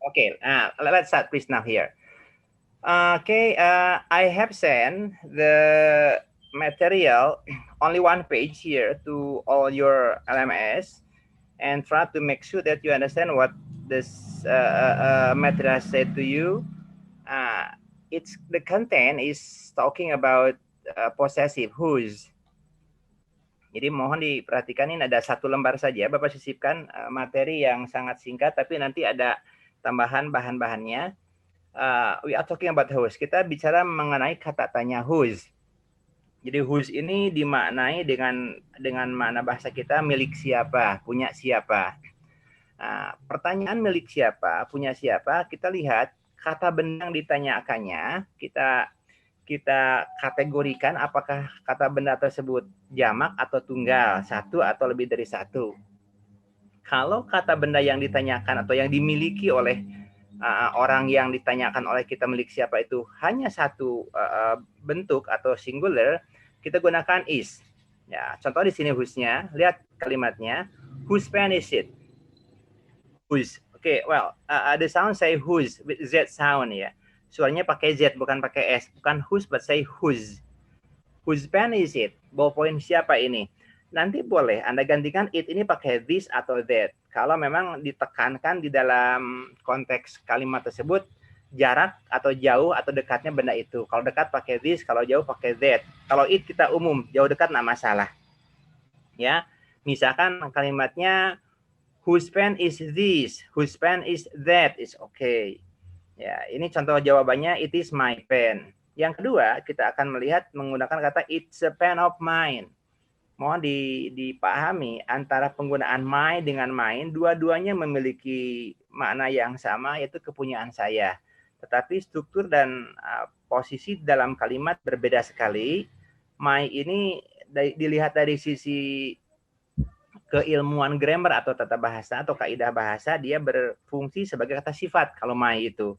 Okay, let's start please now here. I have sent the material only one page here to all your LMS and try to make sure that you understand what this material said to you. It's the content is talking about possessive whose. Jadi mohon diperhatikan ini ada satu lembar saja. Bapak sisipkan materi yang sangat singkat, tapi nanti ada tambahan bahan-bahannya. We are talking about whose. Kita bicara mengenai kata tanya whose. Jadi whose ini dimaknai dengan makna bahasa kita milik siapa, punya siapa. Pertanyaan milik siapa, punya siapa, kita lihat kata benda yang ditanyakannya, kita kategorikan apakah kata benda tersebut jamak atau tunggal, satu atau lebih dari satu. Kalau kata benda yang ditanyakan atau yang dimiliki oleh orang yang ditanyakan oleh kita milik siapa itu hanya satu bentuk atau singular, kita gunakan is. Ya, contoh di sini whose-nya, lihat kalimatnya, whose pen is it? Whose. Okay, well, the sound say whose with Z sound ya. Suaranya pakai Z bukan pakai S, bukan whose but say whose. Whose pen is it? Ballpoint siapa ini? Nanti boleh Anda gantikan it ini pakai this atau that. Kalau memang ditekankan di dalam konteks kalimat tersebut jarak atau jauh atau dekatnya benda itu. Kalau dekat pakai this, kalau jauh pakai that. Kalau it kita umum, jauh dekat nggak masalah. Ya, misalkan kalimatnya whose pen is this, whose pen is that, is okay. Ya, ini contoh jawabannya, it is my pen. Yang kedua, kita akan melihat menggunakan kata it's a pen of mine. Mohon dipahami antara penggunaan my dengan mine, dua-duanya memiliki makna yang sama, yaitu kepunyaan saya. Tetapi struktur dan posisi dalam kalimat berbeda sekali. My ini dilihat dari sisi keilmuan grammar atau tata bahasa atau kaidah bahasa, dia berfungsi sebagai kata sifat kalau my itu.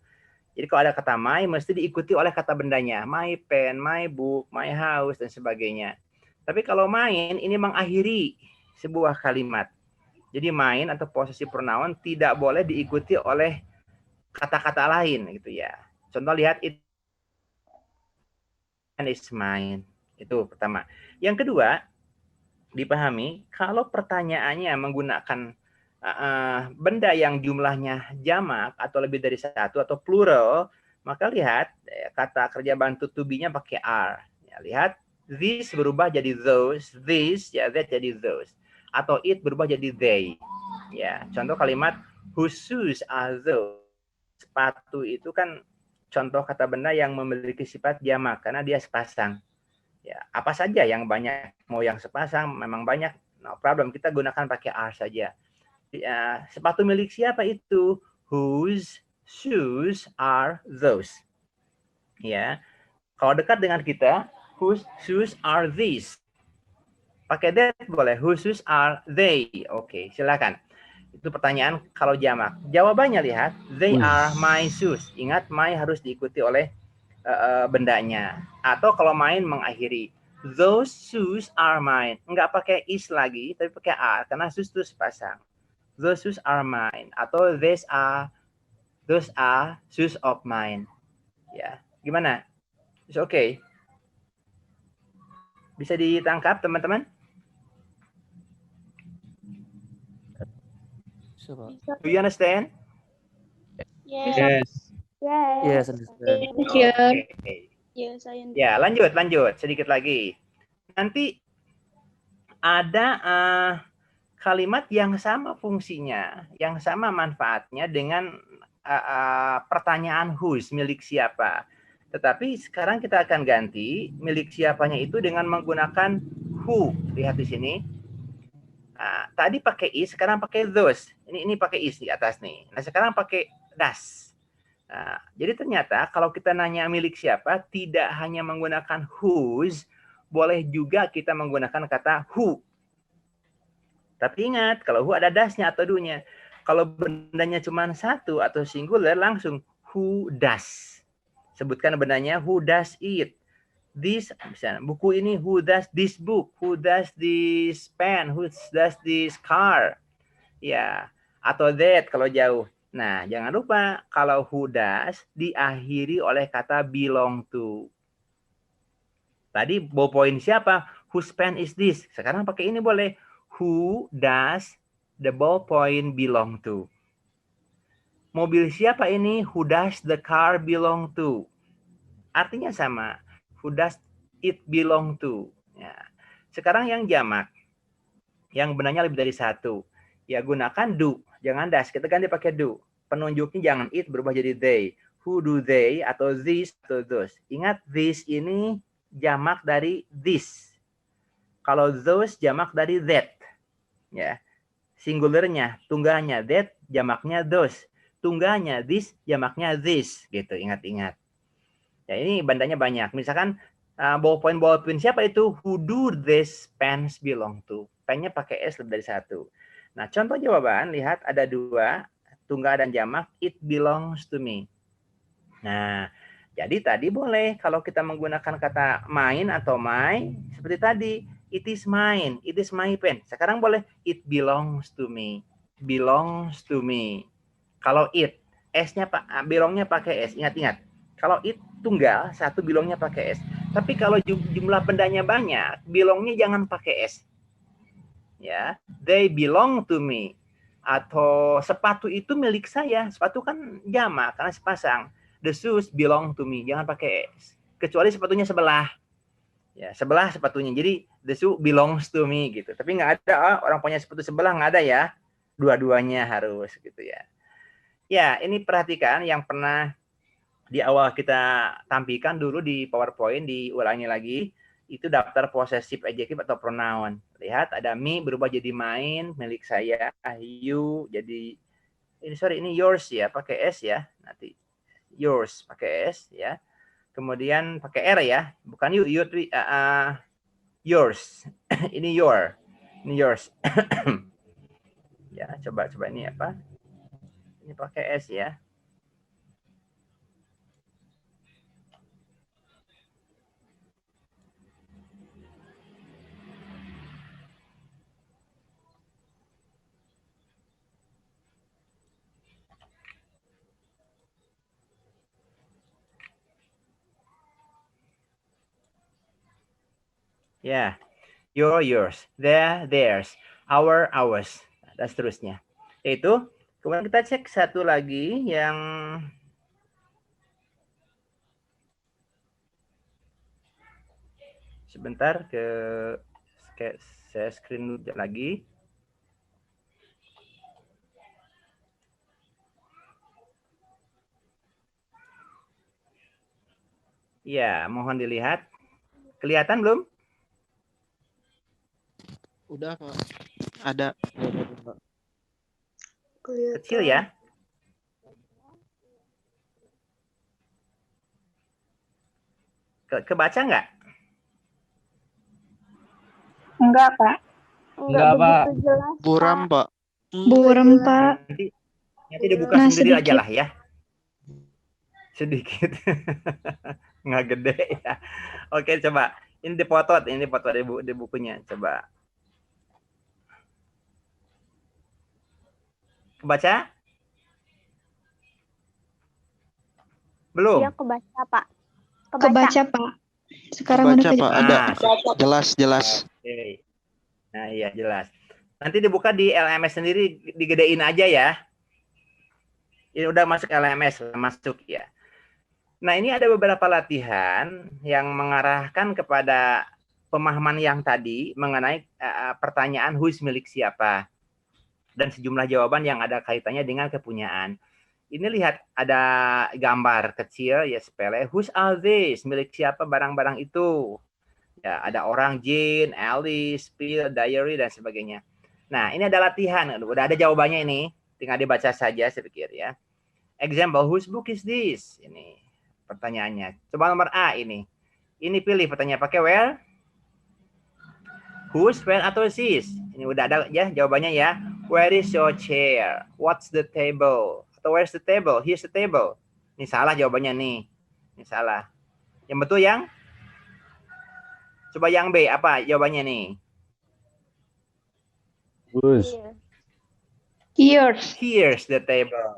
Jadi kalau ada kata my, mesti diikuti oleh kata bendanya. My pen, my book, my house, dan sebagainya. Tapi kalau main, ini mengakhiri sebuah kalimat. Jadi main atau possessive pronoun tidak boleh diikuti oleh kata-kata lain gitu ya. Contoh lihat, it is mine. Itu pertama. Yang kedua, dipahami kalau pertanyaannya menggunakan benda yang jumlahnya jamak atau lebih dari satu atau plural, maka lihat kata kerja bantu to be-nya pakai are. Ya, lihat this berubah jadi those, this ya that jadi those, atau it berubah jadi they. Ya, contoh kalimat whose shoes are those. Sepatu itu kan contoh kata benda yang memiliki sifat jamak karena dia sepasang. Ya, apa saja yang banyak, mau yang sepasang memang banyak, no problem, kita gunakan pakai are saja. Ya, sepatu milik siapa itu? Whose shoes are those? Ya, kalau dekat dengan kita, whose shoes are these? Pakai that boleh. Whose shoes are they? Oke, silakan. Itu pertanyaan kalau jamak. Jawabannya lihat, they are my shoes. Ingat, my harus diikuti oleh bendanya. Atau kalau main mengakhiri, those shoes are mine. Enggak pakai is lagi, tapi pakai are karena shoes itu sepasang. Those shoes are mine. Atau those are shoes of mine. Ya, gimana? It's okay. Bisa ditangkap teman-teman? Do you understand? Yes. Yes. Yes. Okay. Yes, Ya, lanjut. Sedikit lagi. Nanti ada kalimat yang sama fungsinya, yang sama manfaatnya dengan pertanyaan whose, milik siapa. Tetapi sekarang kita akan ganti milik siapanya itu dengan menggunakan who. Lihat di sini. Tadi pakai is, sekarang pakai those. Ini pakai is di atas nih. Nah, sekarang pakai does. Jadi ternyata kalau kita nanya milik siapa, tidak hanya menggunakan whose, boleh juga kita menggunakan kata who. Tapi ingat, kalau who ada dasnya atau do-nya. Kalau bendanya cuma satu atau singular, langsung who does. Sebutkan bendanya, who does it. This, misalnya, buku ini, who does this book, who does this pen, who does this car. Ya, atau that kalau jauh. Nah, jangan lupa kalau who does diakhiri oleh kata belong to. Tadi ballpoint siapa? Whose pen is this? Sekarang pakai ini boleh. Who does the ballpoint belong to? Mobil siapa ini? Who does the car belong to? Artinya sama. Who does it belong to? Ya. Sekarang yang jamak. Yang benarnya lebih dari satu. Ya gunakan do. Jangan does. Kita ganti pakai do. Penunjuknya jangan it berubah jadi they. Who do they atau these atau those. Ingat this ini jamak dari this. Kalau those jamak dari that. Ya. Singularnya, tunggalnya that, jamaknya those. Tunggalnya this, jamaknya this. Gitu, ingat-ingat. Ya, ini bandanya banyak. Misalkan ballpoint siapa itu? Who do these pens belong to? Pennya pakai S lebih dari satu. Nah, contoh jawaban, lihat ada dua, tunggal dan jamak, it belongs to me. Nah, jadi tadi boleh kalau kita menggunakan kata mine atau my, seperti tadi, it is mine, it is my pen. Sekarang boleh, it belongs to me, belongs to me. Kalau it, S-nya belongnya pakai S, ingat-ingat. Kalau it tunggal, satu belongnya pakai S. Tapi kalau jumlah bendanya banyak, belongnya jangan pakai S. Ya, they belong to me. Atau sepatu itu milik saya. Sepatu kan jamak karena sepasang. The shoes belong to me. Jangan pakai S. Kecuali sepatunya sebelah. Ya, sebelah sepatunya. Jadi the shoe belongs to me gitu. Tapi nggak ada orang punya sepatu sebelah, nggak ada ya. Dua-duanya harus gitu ya. Ya, ini perhatikan yang pernah di awal kita tampilkan dulu di PowerPoint, diulangi lagi. Itu daftar possessive adjective atau pronoun. Lihat ada me berubah jadi mine, milik saya. You jadi ini yours ya, pakai S ya. Nanti yours pakai S ya. Kemudian pakai R ya, bukan you yours. Ini your. Ini yours. Ya, coba ini apa? Ini pakai S ya. Ya, your, yours, their, theirs, our, ours, dan seterusnya. Itu. Kemudian kita cek satu lagi yang sebentar saya screen lagi. Ya, mohon dilihat. Kelihatan belum? Udah, Pak. Ada. Kecil ya? Kebaca nggak? Enggak, Pak. Enggak, Pak. begitu jelas, Buram, Pak. Buram, Pak. Nanti dibuka sendiri aja lah ya. Sedikit. Nggak gede ya. Oke, coba. Ini dipoto di bukunya. Coba. Kebaca? Belum? Iya, kebaca, Pak. Kebaca, Pak. Sekarang Kebaca, udah Pak. Ada. Jelas. Oke. Nah, iya jelas. Nanti dibuka di LMS sendiri, digedein aja ya. Ini udah masuk LMS, masuk ya. Nah, ini ada beberapa latihan yang mengarahkan kepada pemahaman yang tadi mengenai pertanyaan whose milik siapa. Dan sejumlah jawaban yang ada kaitannya dengan kepunyaan. Ini lihat ada gambar kecil ya sepele. Whose are these? Milik siapa barang-barang itu? Ya, ada orang Jane, Alice, Bill, diary dan sebagainya. Nah, ini ada latihan. Udah ada jawabannya ini. Tinggal dibaca saja saya pikir ya. Example, whose book is this? Ini pertanyaannya. Coba nomor A ini. Ini pilih pertanyaan pakai where? Whose, where atau sis? Ini udah ada ya jawabannya ya. Where is your chair? What's the table? Atau where's the table? Here's the table. Ini salah jawabannya nih. Ini salah. Yang betul yang? Coba yang B, apa jawabannya nih? Whose? Yours. Here's the table.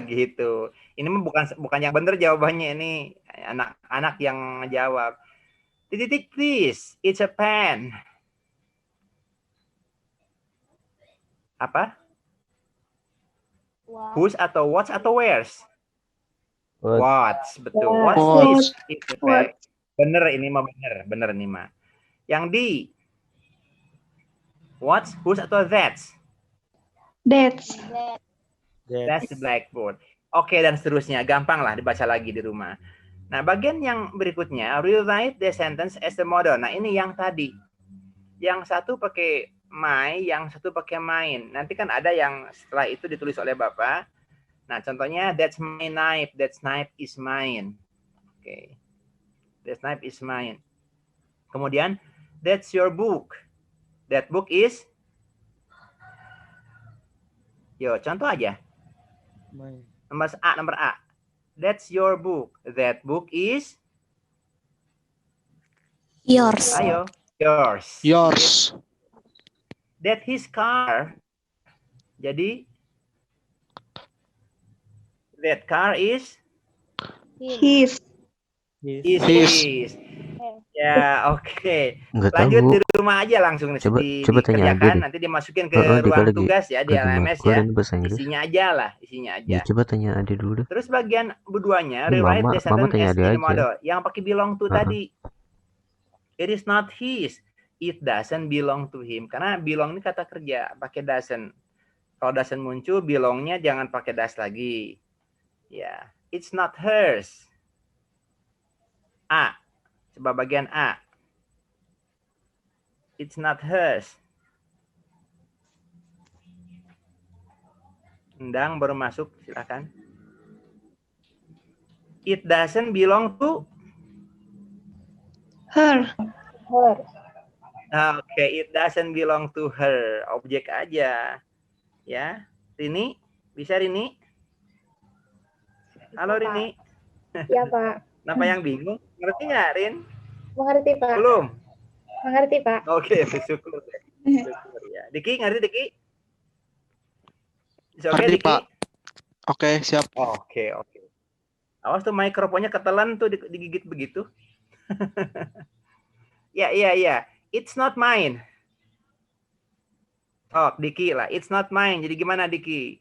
Gitu. Ini mah bukan yang benar jawabannya, ini anak-anak yang jawab. Titik please, it's a pen. Apa? Whose atau what's atau where's? What's, betul. What's this? It's a pen. Bener ini mah, bener ini mah. Yang D. What's, whose atau that's? That's. That's the blackboard. Oke, dan seterusnya. Gampang lah dibaca lagi di rumah. Nah, bagian yang berikutnya, rewrite the sentence as the model. Nah, ini yang tadi. Yang satu pakai my, yang satu pakai mine. Nanti kan ada yang setelah itu ditulis oleh Bapak. Nah, contohnya, that's my knife. That knife is mine. Oke. That knife is mine. Kemudian, that's your book. That book is... Yo, contoh aja. Nomor A. That's your book. That book is yours. Ayo, yours. Yours. That his car. Jadi that car is His. his. Ya, oke. Nggak Lanjut tahu. di rumah aja langsung Coba tanya aja dikerjakan, deh. nanti dimasukin ke Dikit ruang lagi. tugas ya di LMS ya. Keluarin bahasa Inggris. Isinya aja lah, isinya Ya, aja. coba tanya Ade dulu deh. Terus bagian keduanya, Ini rewrite the Mama sentence tanya as Ade in aja. model. Yang pakai belong to Uh-uh. tadi. It is not his. It doesn't belong to him. Karena belong ini kata kerja, pakai doesn't. Kalau doesn't muncul, belongnya jangan pakai does lagi. Ya, it's not hers. A. Coba bagian A. It's not hers. Endang baru masuk, silakan. It doesn't belong to Her. Oke, it doesn't belong to her. Objek aja. Ya, Rini, bisa Rini? Halo Rini. Ya, Pak. Kenapa yang bingung? Ngerti nggak, Rin? Mengerti, Pak. Belum? Mengerti, Pak. Oke, syukur. Syukur ya. Diki, ngerti Diki? Oke, Ngerti, Diki? Pak. Oke, siap. Oke. Awas tuh mikrofonnya ketelan tuh digigit begitu. Ya. It's not mine. Oh, Diki lah. It's not mine. Jadi gimana, Diki?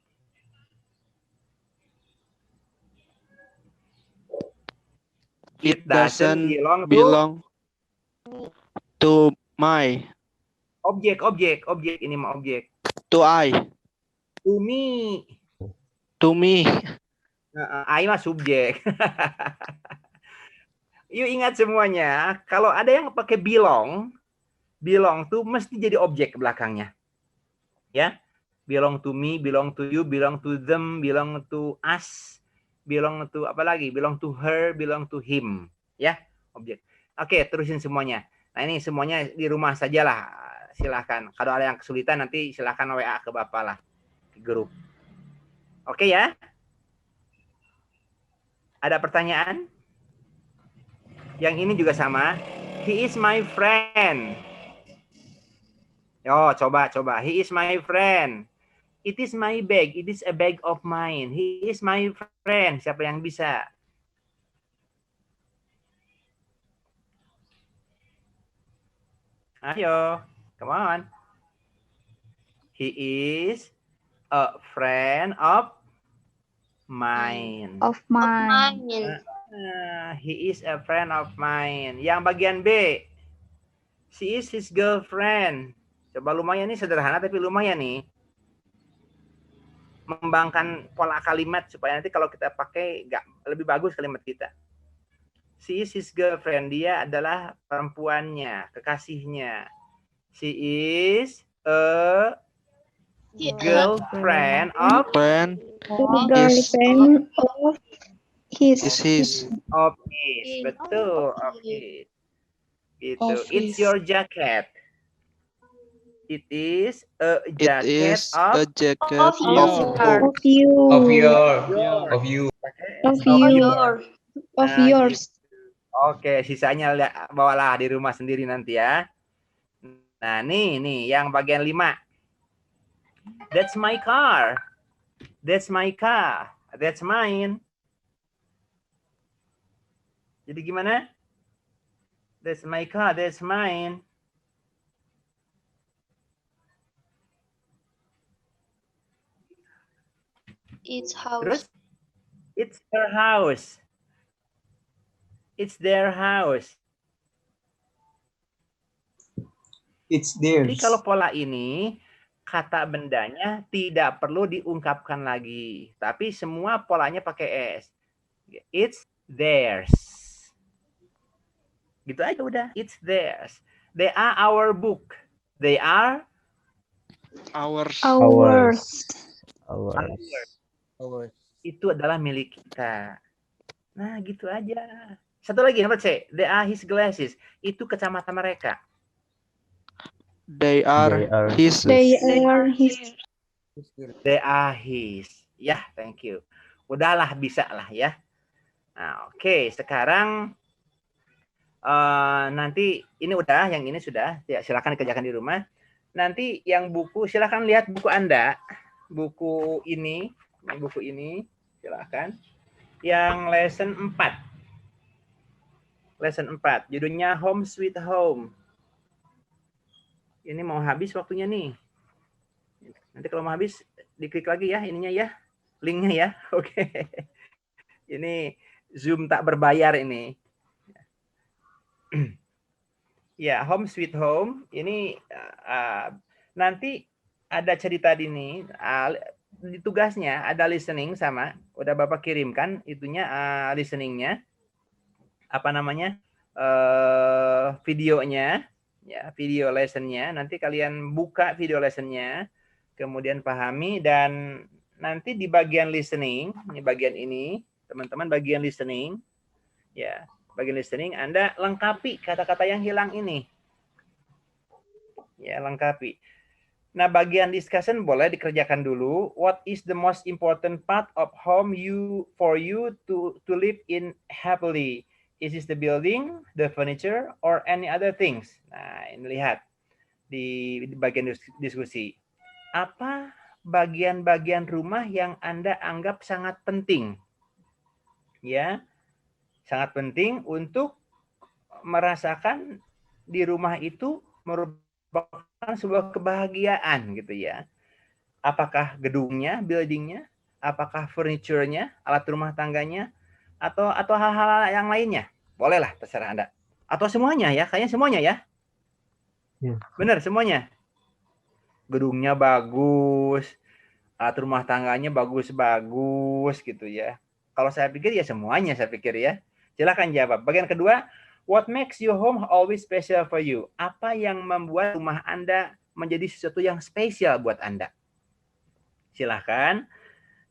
It doesn't belong to my. objek. Ini mah objek. To I. To me. To me. I mah subjek. Yuk ingat semuanya, kalau ada yang pakai belong tuh mesti jadi objek ke belakangnya. Ya. Belong to me, belong to you, belong to them, belong to us, belong to apa lagi? Belong to her, belong to him. Ya, objek. Oke, terusin semuanya. Nah, ini semuanya di rumah sajalah. Silahkan. Kalau ada yang kesulitan nanti silahkan WA ke Bapak lah. Di grup. Oke ya? Ada pertanyaan? Yang ini juga sama. He is my friend. Yo, coba. He is my friend. It is my bag. It is a bag of mine. He is my friend. Siapa yang bisa? Ayo, come on. He is a friend of mine. Of mine. He is a friend of mine. Yang bagian B. She is his girlfriend. Coba lumayan nih, sederhana tapi lumayan nih. Mengembangkan pola kalimat supaya nanti kalau kita pakai lebih bagus kalimat kita. She is his girlfriend. Dia adalah perempuannya, kekasihnya. She is a girlfriend of Friend Girlfriend of his. is his. of his. Betul, of his. Gitu. Of It's his. your jacket. It is a It jacket is a jacket of Of you. Of you. Of you. Of Nah, yours. Oke, sisanya bawalah di rumah sendiri nanti ya. Nah, nih yang bagian 5. That's my car. That's my car. That's mine. Jadi gimana? That's my car. That's mine. It's house. Terus? It's her house. It's their house. It's Jadi theirs. kalau pola ini, kata bendanya tidak perlu diungkapkan lagi. Tapi semua polanya pakai S. It's theirs. Gitu aja udah. It's theirs. They are our book. They are Ours. Ours. itu adalah milik kita. Nah, gitu aja. Satu lagi, nomor C. They are his glasses. Itu kacamata mereka. They are his. They are his. They are his. Ya, thank you. Udahlah, bisa lah ya. Nah, oke. Sekarang nanti ini udah, yang ini sudah. Ya, silakan dikerjakan di rumah. Nanti yang buku, silakan lihat buku Anda. Buku ini, silakan. Yang lesson 4. Lesson 4. Judulnya Home Sweet Home. Ini mau habis waktunya nih. Nanti kalau mau habis, diklik lagi ya ininya ya. Linknya ya. Oke. Ini Zoom tak berbayar ini. Ya, Home Sweet Home. Ini nanti ada cerita di tugasnya ada listening sama udah Bapak kirimkan itunya listeningnya apa namanya videonya ya, video lessonnya. Nanti kalian buka video lessonnya, kemudian pahami, dan nanti di bagian listening, ini bagian ini teman-teman, bagian listening ya, bagian listening Anda lengkapi kata-kata yang hilang ini ya, lengkapi. Nah, bagian discussion boleh dikerjakan dulu. What is the most important part of home for you to live in happily? Is this the building, the furniture, or any other things? Nah, ini lihat di bagian diskusi. Apa bagian-bagian rumah yang Anda anggap sangat penting? Ya, sangat penting untuk merasakan di rumah itu merupakan sebuah kebahagiaan gitu ya. Apakah gedungnya, buildingnya, apakah furniture-nya, alat rumah tangganya, atau hal-hal yang lainnya? Bolehlah, terserah Anda. Atau semuanya ya, kayaknya semuanya ya. Ya. Benar, semuanya. Gedungnya bagus, alat rumah tangganya bagus-bagus gitu ya. Kalau saya pikir ya semuanya, saya pikir ya. Silakan jawab. Bagian kedua, what makes your home always special for you? Apa yang membuat rumah Anda menjadi sesuatu yang spesial buat Anda? Silahkan.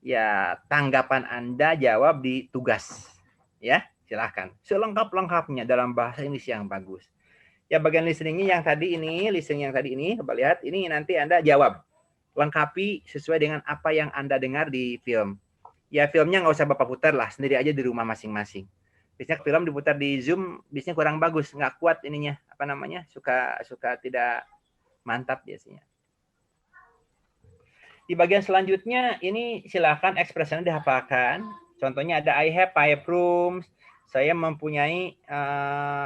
Ya, tanggapan Anda jawab di tugas. Ya, silahkan. Selengkap-lengkapnya dalam bahasa Inggris yang bagus. Ya, bagian listening yang tadi ini, coba lihat. Ini nanti Anda jawab. Lengkapi sesuai dengan apa yang Anda dengar di film. Ya, filmnya nggak usah Bapak putar lah, sendiri aja di rumah masing-masing. Biasanya film diputar di Zoom, biasanya kurang bagus, nggak kuat ininya, apa namanya, suka tidak mantap biasanya. Di bagian selanjutnya, ini silakan ekspresinya dihafalkan. Contohnya ada I have 5 rooms. Saya mempunyai,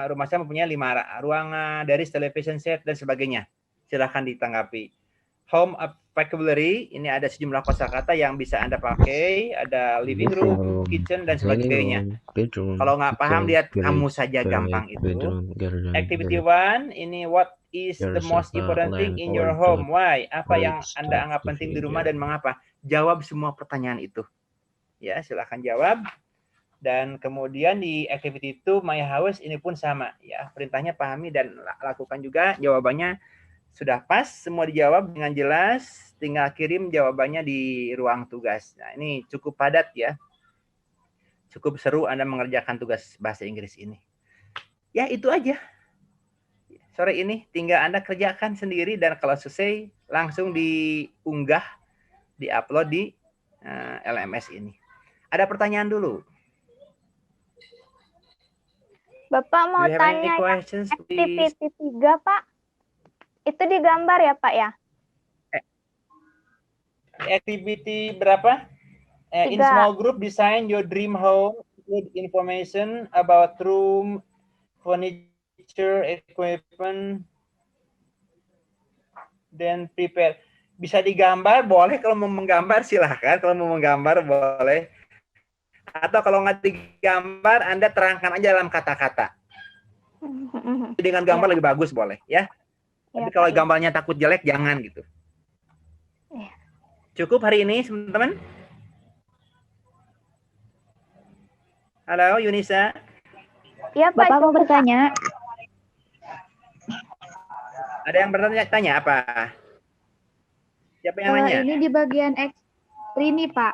rumah saya mempunyai 5 ruangan, dari television set, dan sebagainya. Silakan ditanggapi. Home vocabulary, ini ada sejumlah kosakata yang bisa Anda pakai. Ada living room, kitchen, dan sebagainya. Kalau nggak paham, lihat kamu saja, gampang itu. Activity 1, ini what is the most important thing in your home? Why? Apa yang Anda anggap penting di rumah dan mengapa? Jawab semua pertanyaan itu. Ya, silakan jawab. Dan kemudian di activity 2, my house, ini pun sama. Ya, perintahnya pahami dan lakukan juga. Jawabannya sudah pas, semua dijawab dengan jelas. Tinggal kirim jawabannya di ruang tugas. Nah, ini cukup padat ya. Cukup seru Anda mengerjakan tugas bahasa Inggris ini. Ya, itu aja. Sore ini tinggal Anda kerjakan sendiri, dan kalau selesai langsung diunggah, diupload di LMS ini. Ada pertanyaan dulu? Bapak mau tanya yang activity 3, Pak. Itu digambar ya, Pak ya? Activity berapa? In small group, design your dream home with information about room, furniture, equipment, then prepare. Bisa digambar, boleh. Kalau mau menggambar silahkan. Kalau mau menggambar boleh. Atau kalau nggak digambar, Anda terangkan aja dalam kata-kata. Dengan gambar lebih bagus boleh, ya. Tapi kalau gambarnya takut jelek, jangan gitu. Cukup hari ini, teman-teman? Halo, Yunisa. Ya, Pak. Bapak mau bertanya? Ada yang bertanya apa? Siapa yang nanya? Ini di bagian X3 nih, Pak.